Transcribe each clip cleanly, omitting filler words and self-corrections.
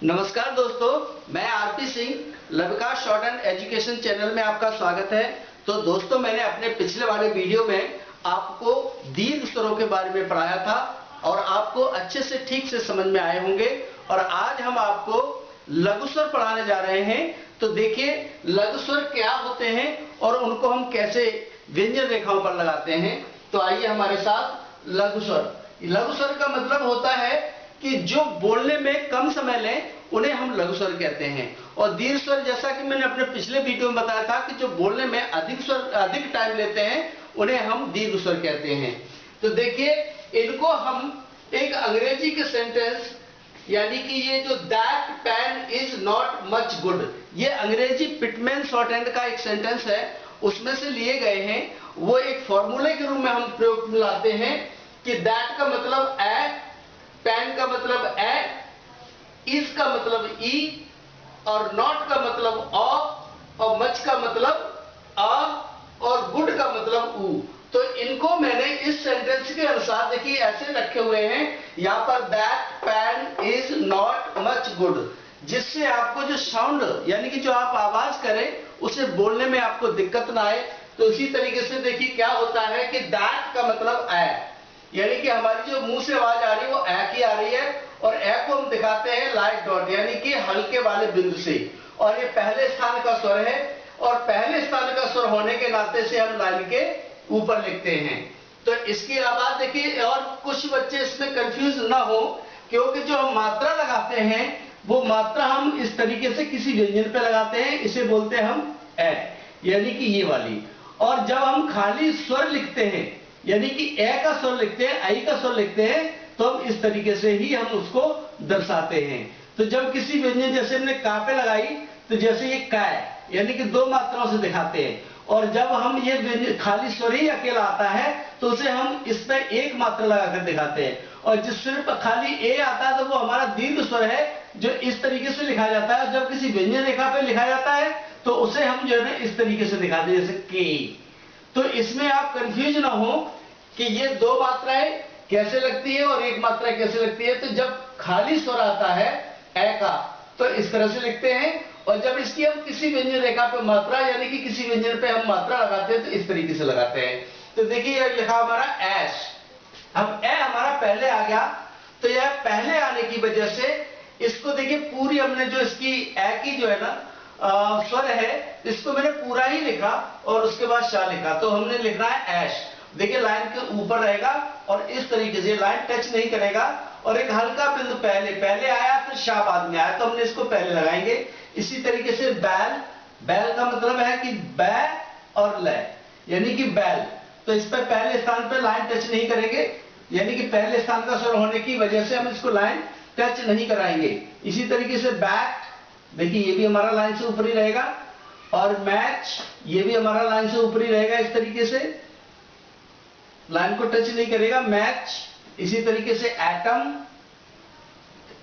नमस्कार दोस्तों, मैं R P Singh Lavika short and education channel में आपका स्वागत है। तो दोस्तों, मैंने अपने पिछले वाले वीडियो में आपको दीर्घ स्वरों के बारे में पढ़ाया था और आपको अच्छे से ठीक से समझ में आए होंगे। और आज हम आपको लघु स्वर पढ़ाने जा रहे हैं। तो देखिए लघु स्वर क्या होते हैं और उनको हम कैसे व्यंजन रेखाओं पर लगाते हैं। तो आइए हमारे साथ लघु स्वर। लघु स्वर का मतलब होता है कि जो बोलने में कम समय लें उन्हें हम लघु स्वर कहते हैं। और दीर्घ स्वर, जैसा कि मैंने अपने पिछले वीडियो में बताया था कि जो बोलने में अधिक टाइम लेते हैं उन्हें हम दीर्घ स्वर कहते हैं। तो देखिए इनको हम एक अंग्रेजी के सेंटेंस, यानी कि ये जो that pain is not much good, ये अंग्रेजी पिटमैन शॉर्टहैंड का एक सेंटेंस है, उसमें से लिए गए हैं। वो एक फॉर्मूले के रूप में हम प्रयोग में लाते हैं कि दैट का मतलब ए, पेन का मतलब ए, इज का मतलब ई, और नॉट का मतलब अ, और मच का मतलब अ, और गुड का मतलब उ। तो इनको मैंने इस सेंटेंस के अनुसार देखिए ऐसे रखे हुए हैं। यहां पर that pain is not much good, जिससे आपको जो साउंड यानी कि जो आप आवाज करें उसे बोलने में आपको दिक्कत ना आए। तो इसी तरीके से देखिए क्या होता है कि दैट का मतलब ए, यानी कि हमारी जो मुंह से आवाज आ रही है वो ए की आ रही है, और ए को हम दिखाते हैं लाइट डॉट यानी कि हल्के वाले बिंदु से। और ये पहले स्थान का स्वर है, और पहले स्थान का स्वर होने के नाते से हम लाइन के ऊपर लिखते हैं। तो इसके अलावा देखिए, और कुछ बच्चे इसमें कंफ्यूज ना हो, क्योंकि जो हम मात्रा लगाते हैं वो मात्रा हम इस तरीके से किसी व्यंजन पे लगाते हैं, इसे बोलते हैं हम ए, यानी कि ये वाली। और जब हम खाली स्वर लिखते हैं यानी कि ए का स्वर लिखते हैं, आई का स्वर लिखते हैं, तो हम इस तरीके से ही हम उसको दर्शाते हैं। तो जब किसी व्यंजन, जैसे हमने का पे लगाई, तो जैसे ये काय यानी कि दो मात्राओं से दिखाते हैं। और जब हम ये व्यंजन खाली स्वर ही अकेला आता है तो उसे हम इस पे एक मात्रा लगाकर दिखाते हैं। और जिस स्वर पर खाली ए आता है तो वो हमारा दीर्घ स्वर है, जो इस तरीके से लिखा जाता है। जब किसी व्यंजन रेखा पे लिखा जाता है तो उसे हम जो है इस तरीके से दिखाते हैं, जैसे के। तो इसमें आप कंफ्यूज ना हो कि ये दो मात्राएं कैसे लगती है और एक मात्रा कैसे लगती है। तो जब खाली स्वर आता है ए का तो इस तरह से लिखते हैं, और जब इसकी हम किसी व्यंजन रेखा पे मात्रा यानी कि किसी व्यंजन पे हम मात्रा लगाते हैं तो इस तरीके से लगाते हैं। तो देखिए यह लिखा हमारा एश, अब ए हमारा पहले आ गया, तो यह पहले आने की वजह से इसको देखिए पूरी हमने जो इसकी ए की जो है ना स्वर है, इसको मैंने पूरा ही लिखा और उसके बाद शाह लिखा। तो हमने लिखना है ऐश। देखिए लाइन के ऊपर रहेगा और इस तरीके से लाइन टच नहीं करेगा, और एक हल्का बिंदु पहले आया फिर शाह बाद में आया, तो हमने इसको पहले लगाएंगे। इसी तरीके से बैल, बैल का मतलब है कि बै और ले, यानी कि बैल। तो इस पर पहले स्थान पर लाइन टच नहीं करेंगे, यानी कि पहले स्थान का स्वर होने की वजह से हम इसको लाइन टच नहीं कराएंगे। इसी तरीके से बैट, देखिए ये भी हमारा लाइन से ऊपर ही रहेगा, और मैच ये भी हमारा लाइन से ऊपर ही रहेगा, इस तरीके से लाइन को टच नहीं करेगा, मैच। इसी तरीके से एटम,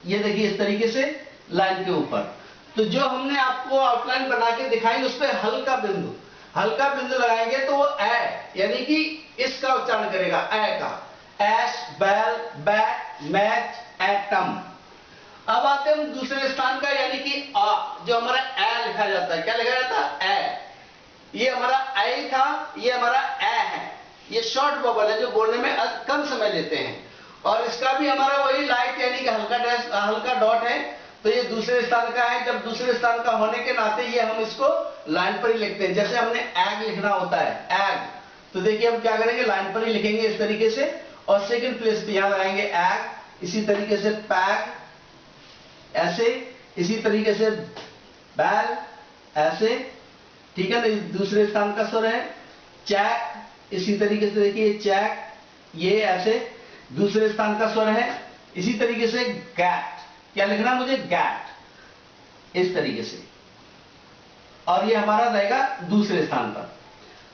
ये देखिए इस तरीके से लाइन के ऊपर। तो जो हमने आपको आउटलाइन बना के दिखाई उस पर हल्का बिंदु लगाएंगे तो वो ए यानी कि इसका उच्चारण करेगा, ए का, एश, बैल, बैट, मैच, एटम। अब आते हैं हम दूसरे स्थान का, यानी कि आ, जो हमारा ए लिखा जाता है। क्या लिखा जाता है? ए। ये हमारा आई था, ये हमारा ए है। ये शॉर्ट वोवल है जो बोलने में कम समय लेते हैं, और इसका भी हमारा वही लाइट यानी कि हल्का डॉट है। तो ये दूसरे स्थान का है। जब दूसरे स्थान का होने के नाते ये हम इसको लाइन पर ही लिखते हैं। जैसे हमने एग लिखना होता है, एग, तो देखिए हम क्या करेंगे, लाइन पर ही लिखेंगे इस तरीके से, और सेकेंड प्लेस पे यहां लगाएंगे एग। इसी तरीके से पैग ऐसे, इसी तरीके से बैल ऐसे, ठीक है ना, दूसरे स्थान का स्वर है। चैक, इसी तरीके से देखिए चैक, ये ऐसे दूसरे स्थान का स्वर है। इसी तरीके से गैट, क्या लिखना मुझे, गैट, इस तरीके से, और ये हमारा रहेगा दूसरे स्थान पर।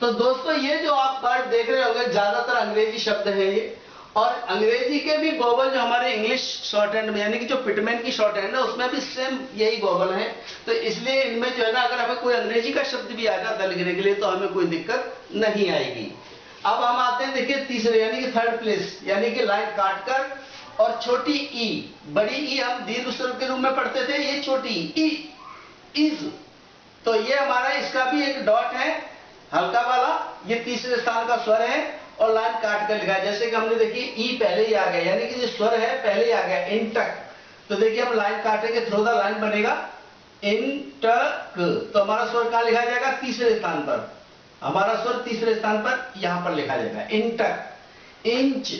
तो दोस्तों ये जो आप वर्ड देख रहे होंगे ज्यादातर अंग्रेजी शब्द है ये, और अंग्रेजी के भी वोवल जो हमारे इंग्लिश शॉर्टहैंड में यानी कि जो पिटमैन की शॉर्टहैंड है उसमें भी सेम यही वोवल है। तो इसलिए इनमें जो है ना, अगर हमें कोई अंग्रेजी का शब्द भी आ जाता लिखने के लिए तो हमें कोई दिक्कत नहीं आएगी। अब हम आते हैं देखिए तीसरे यानी कि थर्ड प्लेस, यानी कि लाइन काटकर और छोटी ई, बड़ी ई हम दीर्घ स्वर के रूप में पढ़ते थे, ये छोटी ई, इज। तो ये हमारा इसका भी एक डॉट है हल्का वाला, ये तीसरे स्थान का स्वर है और लाइन काट कर लिखा है। जैसे कि हमने देखिए ई पहले ही आ गया, यानी कि जो स्वर है पहले ही आ गया, इंटक। तो देखिए हम लाइन काटेंगे, थ्रो द लाइन बनेगा इंटक। तो हमारा स्वर कहां लिखा जाएगा? तीसरे स्थान पर। हमारा स्वर तीसरे स्थान पर यहां पर लिखा जाएगा, इंटक। इंच,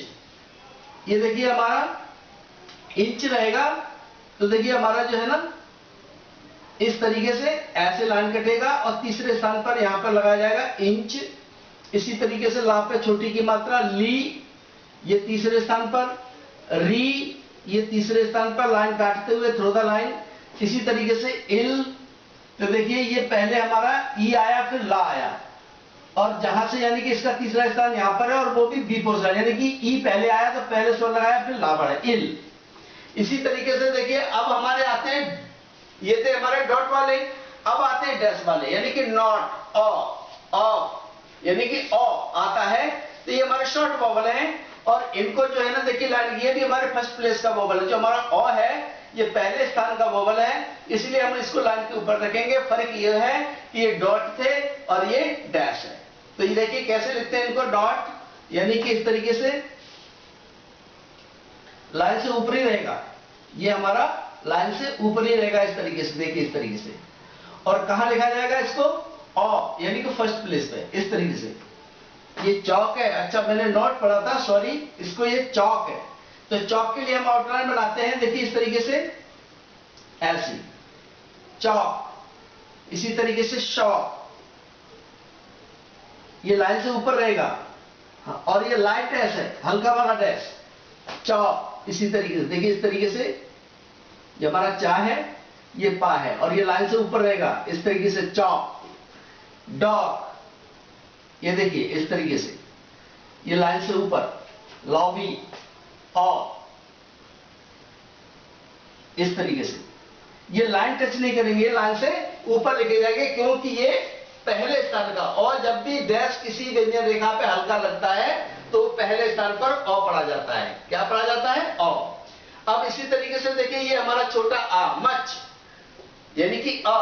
ये देखिए हमारा इंच रहेगा। तो देखिए हमारा जो है ना इस तरीके से ऐसे लाइन कटेगा और तीसरे स्थान पर यहां पर लगाया जाएगा इंच। इसी तरीके से ला पे छोटी की मात्रा ली, ये तीसरे स्थान पर, री ये तीसरे स्थान पर, लाइन काटते हुए थ्रो द लाइन। इसी तरीके से इल, तो देखिए ये पहले हमारा ई आया फिर ला आया, और जहां से यानी कि इसका तीसरा स्थान यहां पर है और वो भी बी पोजिशन है, यानी कि ई पहले आया तो पहले स्वर लगाया फिर ला बढ़ा, इल। इसी तरीके से देखिए अब हमारे आते हैं, ये थे हमारे डॉट वाले, अब आते हैं डैश वाले, यानी कि नॉट, ऑ, यानी कि ऑ आता है। तो ये हमारे शॉर्ट वॉवल हैं और इनको जो है ना देखिए लाइन, ये भी हमारे फर्स्ट प्लेस का वॉवल है। जो हमारा ऑ है ये पहले स्थान का वॉवल है, इसलिए हम इसको लाइन के ऊपर रखेंगे। फर्क ये है कि ये डॉट थे और ये डैश है। तो ये देखिए कैसे लिखते हैं इनको, डॉट, यानी कि इस तरीके से लाइन से ऊपर ही रहेगा, ये हमारा लाइन से ऊपर ही रहेगा इस तरीके से, देखिए इस तरीके से। और कहां लिखा जाएगा इसको? ऑ, यानी कि फर्स्ट प्लेस पे, इस तरीके से। ये चौक है, अच्छा मैंने नोट पढ़ा था, सॉरी, इसको ये चौक है। तो चौक के लिए हम आउटलाइन बनाते हैं, देखिए इस तरीके से, ऐसी चौक। इसी तरीके से शॉक, ये लाइन से ऊपर रहेगा। हाँ, और ये लाइट डैश है, हल्का वाला डैश, चौक। इसी तरीके से देखिए इस तरीके से, ये हमारा चा है, ये पा है, और ये लाइन से ऊपर रहेगा इस तरीके से, चौक। डॉग, ये देखिए इस तरीके से, ये लाइन से ऊपर, लॉबी, ऑ, इस तरीके से। ये लाइन टच नहीं करेंगे, लाइन से ऊपर लेके जाएंगे, क्योंकि ये पहले स्थान का। और जब भी डैश किसी व्यंजन रेखा पे हल्का लगता है तो पहले स्थान पर ऑ पढ़ा जाता है। क्या पढ़ा जाता है? ऑ। अब इसी तरीके से देखिए ये हमारा छोटा आ, मच, यानी कि अ,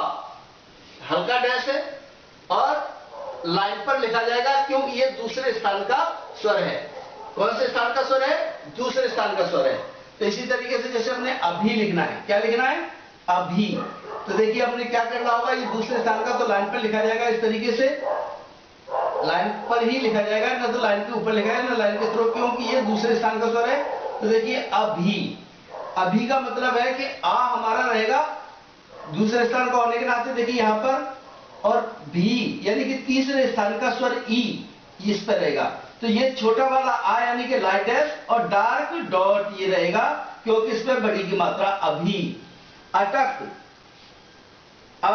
हल्का डैश है और लाइन पर लिखा जाएगा, क्योंकि ये दूसरे स्थान का स्वर है। कौन से स्थान का स्वर है? दूसरे स्थान का स्वर है। तो इसी तरीके से जैसे हमने अभी लिखना है, क्या लिखना है? अभी। तो देखिए हमने क्या करना होगा, ये दूसरे स्थान का, तो लाइन पर लिखा जाएगा इस तरीके से, लाइन पर ही लिखा जाएगा, ना तो लाइन के ऊपर लिखा है ना लाइन के थ्रू, क्योंकि ये दूसरे स्थान का स्वर है। तो देखिए अभी, अभी का मतलब है कि आ हमारा रहेगा दूसरे स्थान का होने के नाते, देखिए यहां पर, और भी यानी कि तीसरे स्थान का स्वर ई, इस पर रहेगा। तो ये छोटा वाला आ यानी कि लाइट डैश और डार्क डॉट ये रहेगा, क्योंकि इसमें बड़ी की मात्रा अभी। अटक, अ,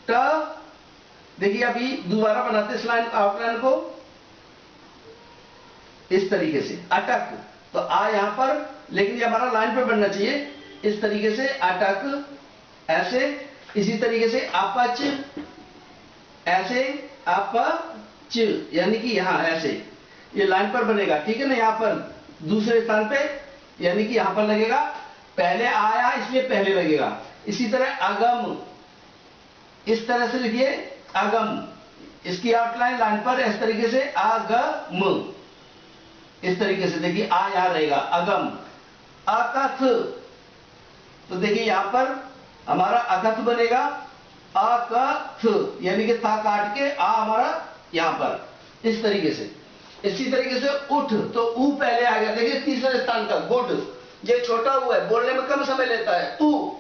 ट, देखिए अभी दोबारा बनाते इस लाइन आउटलाइन को इस तरीके से, अटक। तो आ यहां पर, लेकिन ये हमारा लाइन पर बनना चाहिए इस तरीके से, अटक, ऐसे। इसी तरीके से अपच, ऐसे, अपच, यानी कि यहां ऐसे, ये लाइन पर बनेगा, ठीक है ना। यहां पर दूसरे स्थान पे, यानी कि यहां पर लगेगा, पहले आया इसलिए पहले लगेगा। इसी तरह अगम, इस तरह से लिखिए, अगम, इसकी आउटलाइन लाइन पर इस तरीके से, अगम, इस तरीके से देखिए आ यहां रहेगा, अगम। अकथ, तो देखिए यहां पर हमारा अकथ बनेगा, अकथ, यानी कि था काट के आ हमारा यहां पर, इस तरीके से। इसी तरीके से उठ, तो ऊ पहले आ गया, देखिए तीसरे स्थान का, गुड, ये छोटा ऊ है, बोलने में कम समय लेता है, ऊ,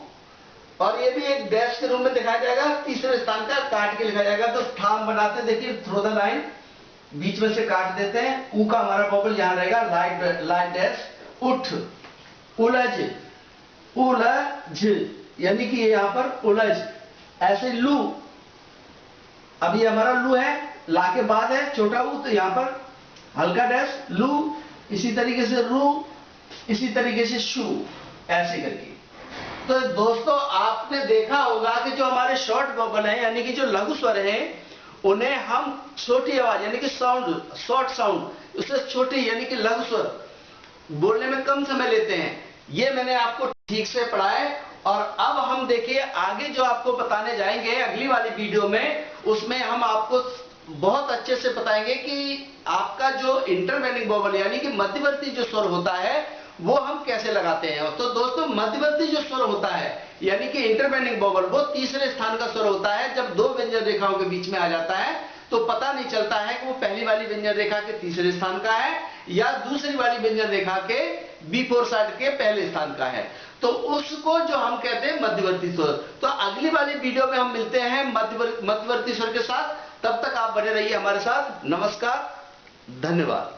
और ये भी एक डैश के रूप में दिखाया जाएगा, तीसरे स्थान का काट के लिखा जाएगा। तो ठाम बनाते, देखिए थ्रो द लाइन, बीच में से काट देते हैं, ऊ का हमारा बबल यहां रहेगा, लाइन डैश। उठ, उलझ, उलझ, यानी कि यहां पर उलझ, ऐसे लू, अब ये हमारा लू है, ला के बाद है छोटा ऊ, तो यहां पर हल्का डैश, लू। इसी तरीके से रू, इसी तरीके से शू, ऐसे करके। तो दोस्तों आपने देखा होगा कि जो हमारे शॉर्ट वोकल हैं, यानी कि जो लघु स्वर हैं, उन्हें हम छोटी आवाज यानी कि साउंड, शॉर्ट साउंड, उससे छोटी यानी कि लघु स्वर, बोलने में कम समय लेते हैं, ये मैंने आपको ठीक से पढ़ाया। और अब हम देखिए आगे जो आपको बताने जाएंगे अगली वाली वीडियो में, उसमें हम आपको बहुत अच्छे से बताएंगे कि आपका जो इंटरवेनिंग वोवल यानी कि मध्यवर्ती जो स्वर होता है वो हम कैसे लगाते हैं। तो दोस्तों मध्यवर्ती जो स्वर होता है यानी कि इंटरवेनिंग वोवल, वो तीसरे स्थान का स्वर होता है। जब दो व्यंजन रेखाओं के बीच में आ जाता है तो पता नहीं चलता है कि वो पहली वाली व्यंजन रेखा के तीसरे स्थान का है या दूसरी वाली व्यंजन रेखा के B4 साइड के पहले स्थान का है। तो उसको जो हम कहते हैं मध्यवर्ती स्वर। तो अगली वाली वीडियो में हम मिलते हैं मध्यवर्ती स्वर के साथ। तब तक आप बने रहिए हमारे साथ। नमस्कार, धन्यवाद।